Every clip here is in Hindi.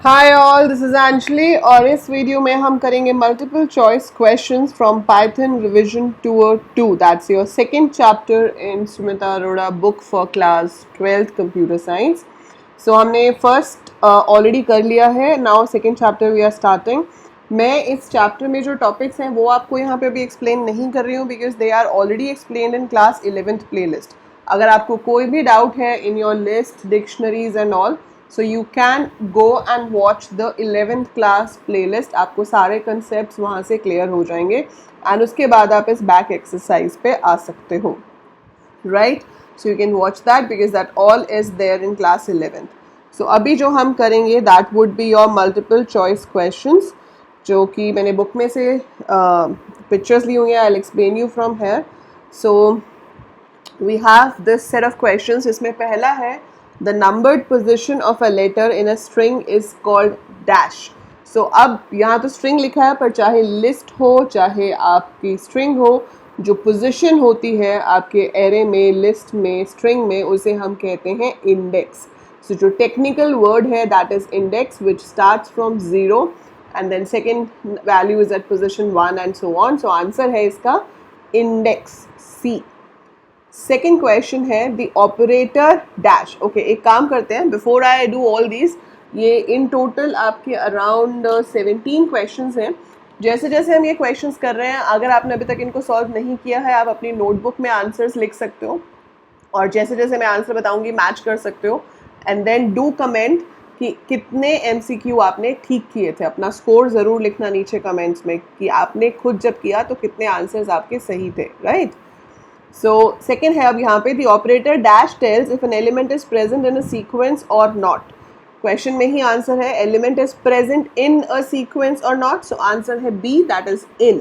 Hi all, this is Anjali और इस वीडियो में हम करेंगे multiple choice questions from Python revision tour 2 that's your second chapter in Sumita Arora book for class 12th computer science. So हमने फर्स्ट ऑलरेडी कर लिया है, now second chapter we are starting. मैं इस चैप्टर में जो टॉपिक्स हैं वो आपको यहाँ पे अभी एक्सप्लेन नहीं कर रही हूँ because they are already explain in class 11th playlist. अगर आपको कोई भी डाउट है in your list, dictionaries and all, so you can go and watch the 11th class playlist। आपको सारे concepts वहाँ से clear हो जाएंगे and उसके बाद आप इस back exercise पे आ सकते हो, right? So you can watch that because that all is there in class 11th। so अभी जो हम करेंगे that would be your multiple choice questions, जो कि मैंने बुक में से pictures ली हुई हैं। I'll explain you from here। so we have this set of questions। इसमें पहला है the numbered position of a letter in a string is called dash। so अब यहाँ तो string लिखा है पर चाहे list हो चाहे आपकी string हो, जो position होती है आपके array में, list में, string में, उसे हम कहते हैं index। so जो technical word है that is index which starts from 0 and then second value is at position 1 and so on। so answer है इसका index C। सेकेंड क्वेश्चन है द ऑपरेटर डैश। ओके, एक काम करते हैं, before I do all these, ये इन टोटल आपके अराउंड 17 क्वेश्चंस हैं। जैसे जैसे हम ये क्वेश्चंस कर रहे हैं, अगर आपने अभी तक इनको सॉल्व नहीं किया है, आप अपनी नोटबुक में आंसर्स लिख सकते हो और जैसे जैसे मैं आंसर बताऊंगी मैच कर सकते हो एंड देन डू कमेंट कि कितने MCQ आपने ठीक किए थे। अपना स्कोर ज़रूर लिखना नीचे कमेंट्स में कि आपने खुद जब किया तो कितने आंसर्स आपके सही थे, राइट? So second है अब यहाँ पे the operator dash tells if an element is present in a sequence or not। Question में ही आंसर है element is present in a sequence or not। so answer है B, that is in।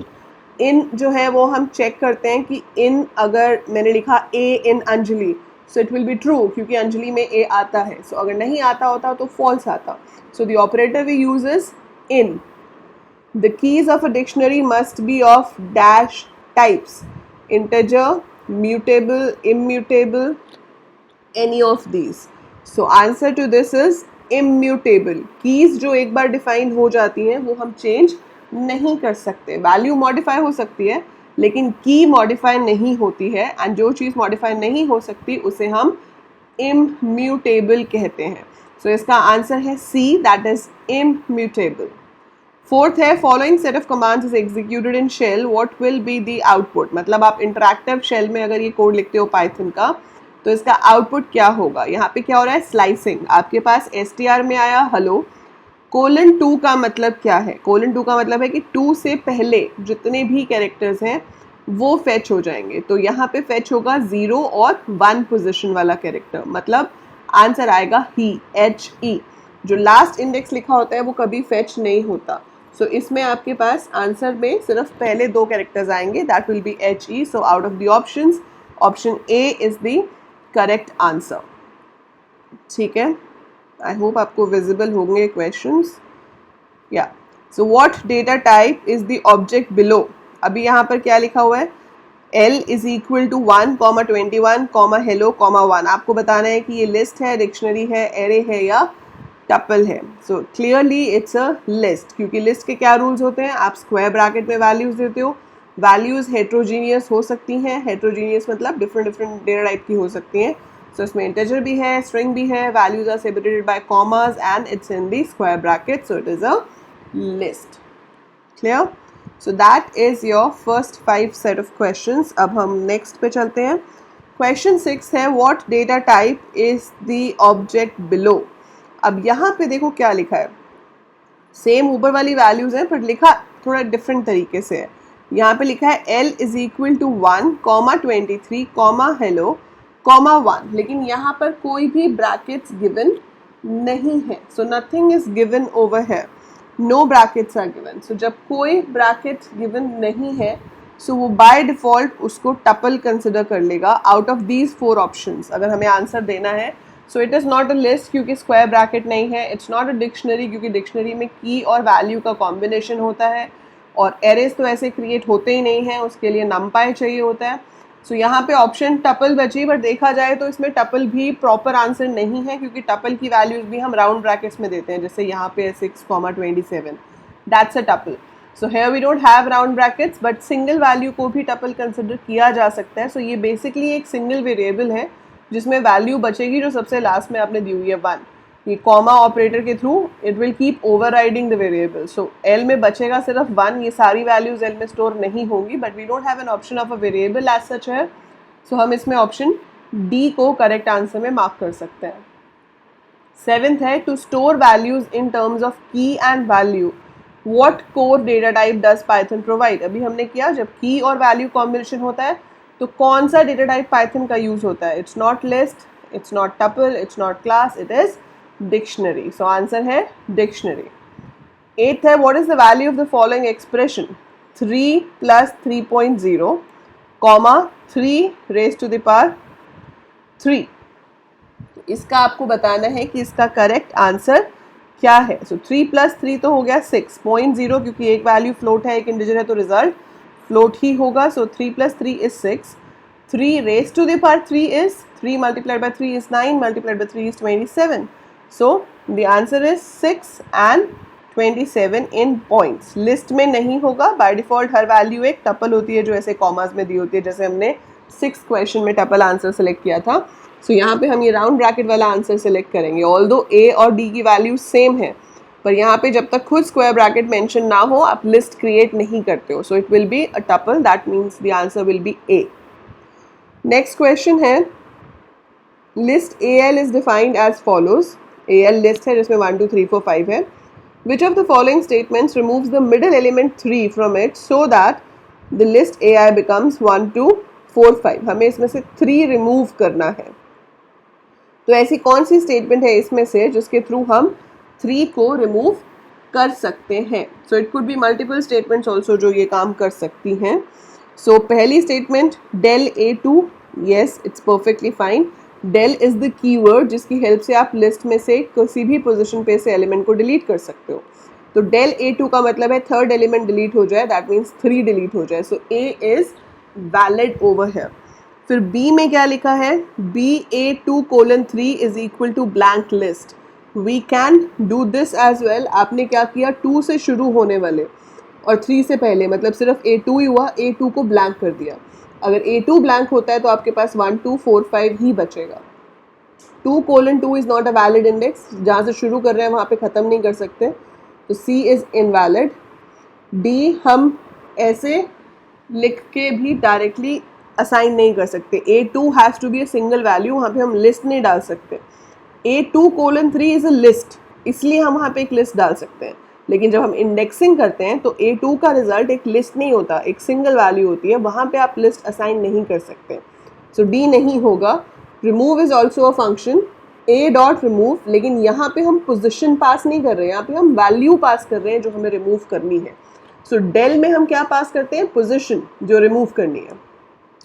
in जो है वो हम चेक करते हैं कि in अगर मैंने लिखा A in Anjali so it will be true क्योंकि अंजलि में A आता है। so अगर नहीं आता होता तो false आता। so the operator we use is in। the keys of a dictionary must be of dash types: integer, mutable, immutable, any of these। so answer to this is immutable। keys जो एक बार डिफाइन हो जाती हैं वो हम चेंज नहीं कर सकते। वैल्यू मॉडिफाई हो सकती है लेकिन की मॉडिफाई नहीं होती है एंड जो चीज़ मॉडिफाई नहीं हो सकती उसे हम immutable कहते हैं। so इसका आंसर है C, that is immutable। Fourth है following set of commands is executed in shell, what will be the output. मतलब आप इंटरैक्टिव शेल में अगर ये कोड लिखते हो पाइथन का तो इसका आउटपुट क्या होगा। यहाँ पे क्या हो रहा है, स्लाइसिंग। आपके पास str में आया हेलो, :2 का मतलब क्या है, :2 का मतलब है कि 2 से पहले जितने भी कैरेक्टर्स हैं वो फेच हो जाएंगे। तो यहाँ पे फेच होगा 0 और 1 पोजिशन वाला कैरेक्टर, मतलब आंसर आएगा ही, HE। जो लास्ट इंडेक्स लिखा होता है वो कभी फेच नहीं होता। सो इसमें आपके पास आंसर में सिर्फ पहले 2 कैरेक्टर्स आएंगे, that will be HE। So out of the options option A is the correct answer. ठीक है, आई होप आपको विजिबल होंगे क्वेश्चंस। या so what data type is the object below. अभी यहाँ पर क्या लिखा हुआ है, L is equal to 1, 21, hello, 1। आपको बताना है कि ये लिस्ट है, डिक्शनरी है, एरे है या टपल है। So clearly it's a list, क्योंकि लिस्ट के क्या रूल्स होते हैं, आप स्क्वायर ब्रैकेट में वैल्यूज देते हो। वैल्यूज हेट्रोजीनियस हो सकती हैं, हेट्रोजीनियस मतलब डिफरेंट डिफरेंट डेटा टाइप की हो सकती हैं। सो इसमें इंटीजर भी है, स्ट्रिंग भी है, values are separated by commas and it's in the square bracket, so it is a list. Clear? So that is your first 5 set of questions. अब हम नेक्स्ट पे चलते हैं। क्वेश्चन 6 है what data type is the object below. अब यहाँ पे देखो क्या लिखा है, सेम ऊपर वाली वैल्यूज हैं पर लिखा थोड़ा डिफरेंट तरीके से है। यहाँ पे लिखा है L is equal to 1, 23, hello, 1, लेकिन यहाँ पर कोई भी ब्रैकेट्स गिवन नहीं है। So nothing is given over है, नो ब्रैकेट्स आर गिवन। सो जब कोई ब्रैकेट गिवन नहीं है सो वो बाय डिफॉल्ट उसको टपल कंसिडर कर लेगा आउट ऑफ दीज 4 ऑप्शंस। अगर हमें आंसर देना है so it is not a list क्योंकि स्क्वायर ब्रैकेट नहीं है, इट्स नॉट अ डिक्शनरी क्योंकि डिक्शनरी में की और वैल्यू का कॉम्बिनेशन होता है और एरेज तो ऐसे क्रिएट होते ही नहीं हैं, उसके लिए नमपाई चाहिए होता है। सो यहाँ पे ऑप्शन टपल बची, बट देखा जाए तो इसमें टपल भी प्रॉपर आंसर नहीं है, क्योंकि टपल की वैल्यूज भी हम राउंड ब्रैकेट्स में देते हैं, जैसे यहाँ पे 6,27, that's a tuple. So here we don't have round brackets, but single value को भी टपल कंसिडर किया जा सकता है. सो ये बेसिकली एक सिंगल वेरिएबल है जिसमें वैल्यू बचेगी जो सबसे लास्ट में आपने दी हुई है 1. ये कॉमा ऑपरेटर के through it will keep overriding the variable. So L में बचेगा सिर्फ 1. ये सारी वैल्यूज एल में स्टोर नहीं होंगी, but we don't have an option of a variable as such है. सो हम इसमें ऑप्शन डी को करेक्ट आंसर में मार्क कर सकते हैं. 7th है to store values in terms of key and value, what core data type does Python provide. अभी हमने किया जब की और वैल्यू कॉम्बिनेशन होता है तो कौन सा डेटा टाइप पाइथन का यूज होता है. It's not list, it's not tuple, it's not class, it is dictionary. So answer है डिक्शनरी. 8th है what is the value of the following expression, 3 + 3.0, comma 3 raise to the power 3. इसका आपको बताना है कि इसका करेक्ट आंसर क्या है. सो 3 + 3 तो हो गया 6.0, क्योंकि एक वैल्यू फ्लोट है, एक इंटीजर है, तो रिजल्ट फ्लोट ही होगा. सो 3 + 3 is 6. 3 raised to the power 3 is 3 multiplied by 3 is 9 multiplied by 3 is 27. So the answer is 6 and 27 in points. List में नहीं होगा. बाय डिफॉल्ट हर वैल्यू एक टपल होती है जो ऐसे कॉमास में दी होती है, जैसे हमने 6th क्वेश्चन में टपल आंसर सेलेक्ट किया था. सो यहाँ पे हम ये राउंड ब्रैकेट वाला आंसर सेलेक्ट करेंगे. ऑल्दो ए और डी की वैल्यू सेम है, पर यहाँ पे जब तक खुद स्क्वायर ब्रैकेट मेंशन ना हो आप लिस्ट क्रिएट नहीं करते हो. So it will be a tuple, that means the answer will be A. Next question है list A L is defined as follows. A L list है जिसमें 1 2 3 4 5 है. Which of the following statements removes the middle element 3 from it so that the list A I becomes 1 2 4 5. हमें इसमें से 3 रिमूव करना है. तो ऐसी कौन सी स्टेटमेंट है इसमें से जिसके थ्रू हम 3 को रिमूव कर सकते हैं. So it could be multiple statements also जो ये काम कर सकती हैं. सो पहली statement del A2, yes it's perfectly fine. del is the keyword जिसकी हेल्प से आप लिस्ट में से किसी भी पोजीशन पे से एलिमेंट को डिलीट कर सकते हो. तो del A2 का मतलब है थर्ड एलिमेंट डिलीट हो जाए, दैट मीन्स 3 डिलीट हो जाए. So A is valid over here. फिर B में क्या लिखा है, BA2:3 is equal to blank list. We can do this as well. आपने क्या किया, 2 से शुरू होने वाले और 3 से पहले, मतलब सिर्फ A2 ही हुआ, A2 को ब्लैंक कर दिया. अगर A2 ब्लैंक होता है तो आपके पास 1 2 4 5 ही बचेगा. 2:2 is not a valid index. जहाँ से शुरू कर रहे हैं वहाँ पे ख़त्म नहीं कर सकते, तो C इज इनवैलिड. D हम ऐसे लिख के भी डायरेक्टली असाइन नहीं कर सकते. A2 has to be a single value, वहाँ पे हम लिस्ट नहीं डाल सकते. A2:3 इज अ लिस्ट, इसलिए हम वहाँ पे एक लिस्ट डाल सकते हैं. लेकिन जब हम इंडेक्सिंग करते हैं तो A2 का रिजल्ट एक लिस्ट नहीं होता, एक सिंगल वैल्यू होती है, वहाँ पे आप लिस्ट असाइन नहीं कर सकते. सो D नहीं होगा. Remove is also a function, A.remove, लेकिन यहाँ पे हम पोजिशन पास नहीं कर रहे हैं, यहाँ पे हम वैल्यू पास कर रहे हैं जो हमें रिमूव करनी है. सो del में हम क्या पास करते हैं, पोजिशन जो रिमूव करनी है.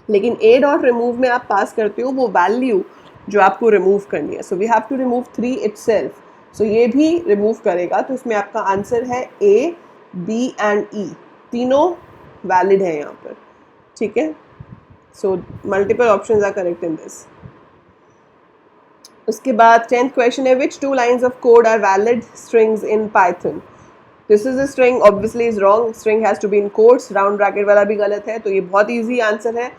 लेकिन A.remove में आप पास करते हो वो वैल्यू जो आपको रिमूव करनी है. So we have to remove 3 itself. So ये भी रिमूव करेगा. तो इसमें आपका आंसर है A, B एंड E. तीनों वैलिड है यहाँ पर. ठीक है. So multiple options are correct in this. उसके बाद 10th क्वेश्चन है which 2 lines of code are valid strings in Python. This is a string, obviously is wrong. String has to be in quotes. Round bracket वाला भी गलत है. तो ये बहुत ईजी आंसर है.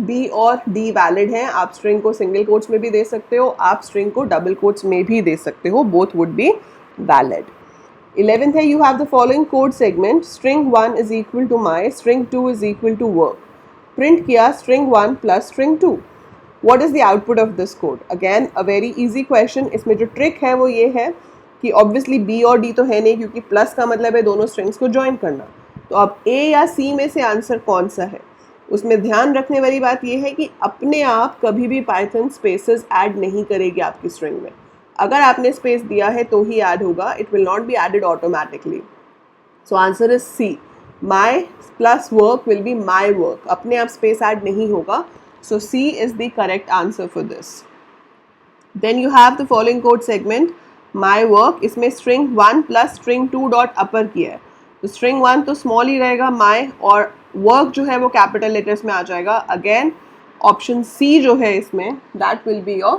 B और D वैलिड हैं. आप स्ट्रिंग को सिंगल कोट्स में भी दे सकते हो, आप स्ट्रिंग को डबल कोट्स में भी दे सकते हो. Both would be valid. 11th है you have the following code segment. String 1 is equal to my, string 2 is equal to work. Print किया string 1 plus string 2. What is the output of this code? Again a very easy question. इसमें जो ट्रिक है वो ये है कि obviously B और D तो है नहीं, क्योंकि प्लस का मतलब है दोनों स्ट्रिंग्स को ज्वाइन करना. तो अब A या C में से आंसर कौन सा है. उसमें ध्यान रखने वाली बात ये है कि अपने आप कभी भी पाइथन स्पेसेस ऐड नहीं करेगी आपकी स्ट्रिंग में. अगर आपने स्पेस दिया है तो ही ऐड होगा. It will not be added automatically. So answer is C. My plus work will be my work. अपने आप स्पेस ऐड नहीं होगा. So C is the correct answer for this. Then you have the following code segment. My work, इसमें string 1 plus string 2 dot upper किया है. तो string 1 तो small ही रहेगा my, और work जो है वो capital letters में आ जाएगा. Again ऑप्शन सी जो है इसमें that will be your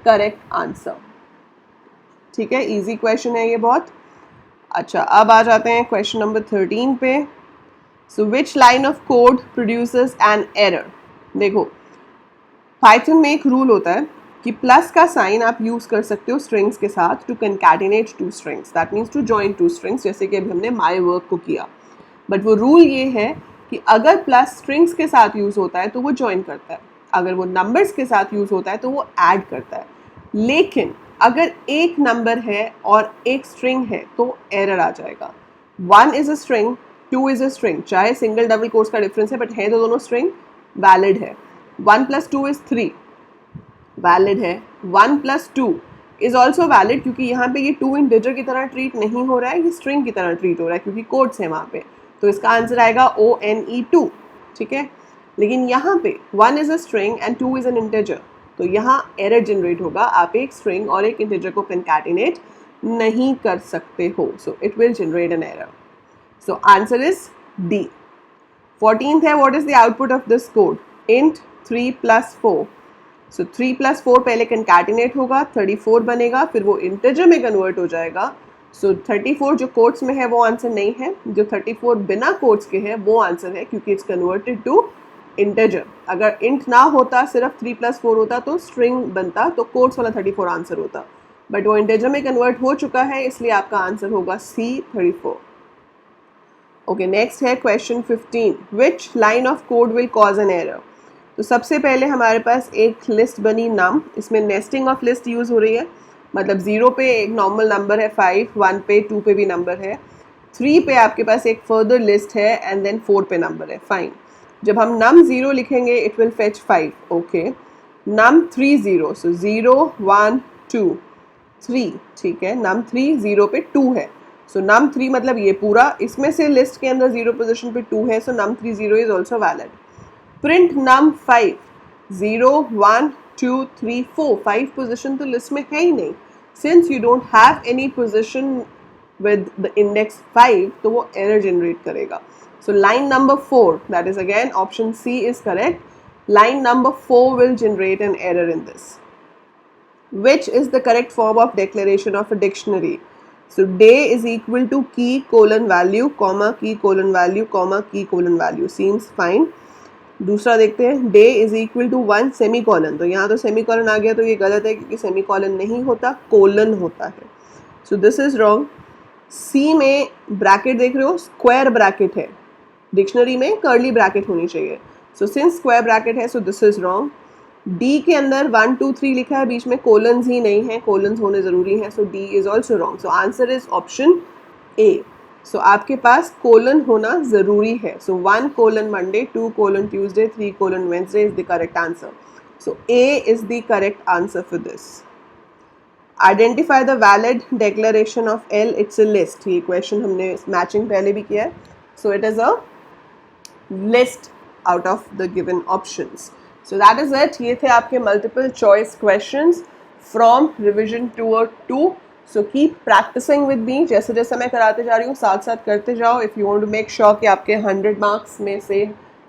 correct answer. ठीक है, इजी क्वेश्चन है ये बहुत। अच्छा, अब आ जाते हैं क्वेश्चन नंबर 13 पे। So which line of code produces an error. देखो, पाइथन में एक रूल होता है कि प्लस का साइन आप यूज कर सकते हो स्ट्रिंग्स के साथ to concatenate two strings, that means to join two strings, जैसे कि अभी हमने माई वर्क को किया। बट वो रूल ये है कि अगर प्लस स्ट्रिंग्स के साथ यूज होता है तो वो जॉइन करता है, अगर वो नंबर्स के साथ यूज होता है तो वो ऐड करता है। लेकिन अगर एक नंबर है और एक स्ट्रिंग है तो एरर आ जाएगा। 1 is a string, 2 is a string, चाहे सिंगल डबल कोट्स का डिफरेंस है बट है तो दोनों स्ट्रिंग, वैलिड है। 1 + 2 इज 3, वैलिड है। 1 + 2 इज ऑल्सो वैलिड, क्योंकि यहाँ पे ये 2 इंटीजर की तरह ट्रीट नहीं हो रहा है, ये स्ट्रिंग की तरह ट्रीट हो रहा है क्योंकि कोट्स है वहाँ पे, तो इसका आंसर आएगा ONE2। ठीक है, लेकिन यहाँ पे 1 is a string and 2 is an integer, तो यहाँ एरर जनरेट होगा। आप एक स्ट्रिंग और एक इंटीजर को कंकैटिनेट नहीं कर सकते हो, so it will generate an error. So answer is D. 14th है, what is the output of this code? int 3 + 4। सो 3 + 4 पहले कंकैटिनेट होगा, 34 बनेगा, फिर वो इंटीजर में कन्वर्ट हो जाएगा। सो 34 जो कोट्स में है वो आंसर नहीं है, जो 34 बिना कोट्स के है वो आंसर है, क्योंकि इट्स कन्वर्टेड टू इंटीजर। अगर इंट ना होता, सिर्फ 3 + 4 होता तो स्ट्रिंग बनता, तो कोट्स वाला 34 आंसर होता, बट वो इंटीजर में कन्वर्ट हो चुका है, इसलिए आपका आंसर होगा C 34। ओके, नेक्स्ट है question 15, which line of code will cause an error. तो सबसे पहले हमारे पास एक लिस्ट बनी नम, इसमें नेस्टिंग ऑफ लिस्ट यूज हो रही है, मतलब 0 पे एक नॉर्मल नंबर है 5, 1 पे, 2 पे भी नंबर है, 3 पे आपके पास एक फर्दर लिस्ट है एंड देन 4 पे नंबर है। फाइन, जब हम num 0 लिखेंगे it will fetch 5। Okay, num 3 0, सो 0 1 2 3। ठीक है, num 3 0 पे 2 है, सो num 3 मतलब ये पूरा, इसमें से लिस्ट के अंदर 0 पोजिशन पे 2 है, सो num 3 0 is also valid. Print num 5, 0 1 2 3 4, 5 position तो लिस्ट में है ही नहीं, since you don't have any position with the index 5, तो वो error generate करेगा। So line number 4, that is again option C is correct. Line number 4 will generate an error in this. Which is the correct form of declaration of a dictionary? So day is equal to key colon value, comma key colon value, comma key colon value. Seems fine. दूसरा देखते हैं, day is equal to 1 semicolon, तो यहाँ तो सेमीकोलन आ गया तो ये गलत है, क्योंकि सेमीकोलन नहीं होता, कोलन होता है, सो दिस इज रॉन्ग। सी में ब्रैकेट देख रहे हो, स्क्वायर ब्रैकेट है, डिक्शनरी में कर्ली ब्रैकेट होनी चाहिए, सो सिंस स्क्वायर ब्रैकेट है so this is wrong. D के अंदर 1 2 3 लिखा है, बीच में कोलन्स ही नहीं है, कोलन्स होने ज़रूरी है, so D is also wrong, so answer is option A. So आपके पास कोलन होना ज़रूरी है, so 1 colon Monday, 2 colon Tuesday, 3 colon Wednesday is the correct answer, so A is the correct answer for this. Identify the valid declaration of L, it's a list, ये क्वेश्चन हमने मैचिंग पहले भी किया है, so it is a list out of the given options. So that is it, ये थे आपके multiple choice questions from revision 2 so keep practicing with me, जैसे जैसे मैं कराते जा रही हूँ साथ साथ करते जाओ, if you want to make sure कि आपके 100 मार्क्स में से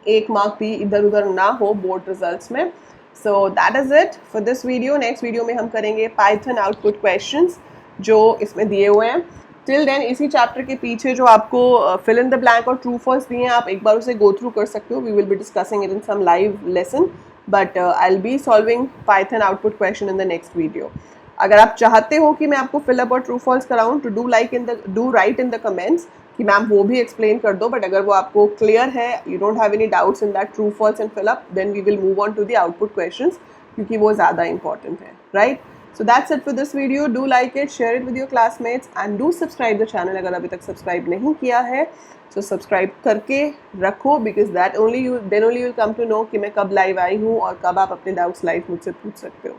1 मार्क भी इधर उधर ना हो बोर्ड रिजल्ट्स में। So that is it for this video. Next video में हम करेंगे Python output questions जो इसमें दिए हुए हैं। Till then इसी चैप्टर के पीछे जो आपको fill in the blank और true false दिए हैं, आप एक बार उसे go through कर सकते हो। We will be discussing it in some live lesson, but I'll be solving Python output question in the next video. अगर आप चाहते हो कि मैं आपको fill up और true false कराऊँ, to do write in the comments कि मैम वो भी एक्सप्लेन कर दो, बट अगर वो आपको क्लियर है, you don't have any doubts in that true false and fill up, then we will move on to the output questions, क्योंकि वो ज़्यादा इंपॉर्टेंट है, right. So that's it for this video, do like it, share it with your classmates and do subscribe the channel अगर अभी तक सब्सक्राइब नहीं किया है, सो सब्सक्राइब करके रखो, because then only you will come to know कि मैं कब लाइव आई हूँ और कब आप अपने डाउट्स लाइव मुझसे पूछ सकते हो।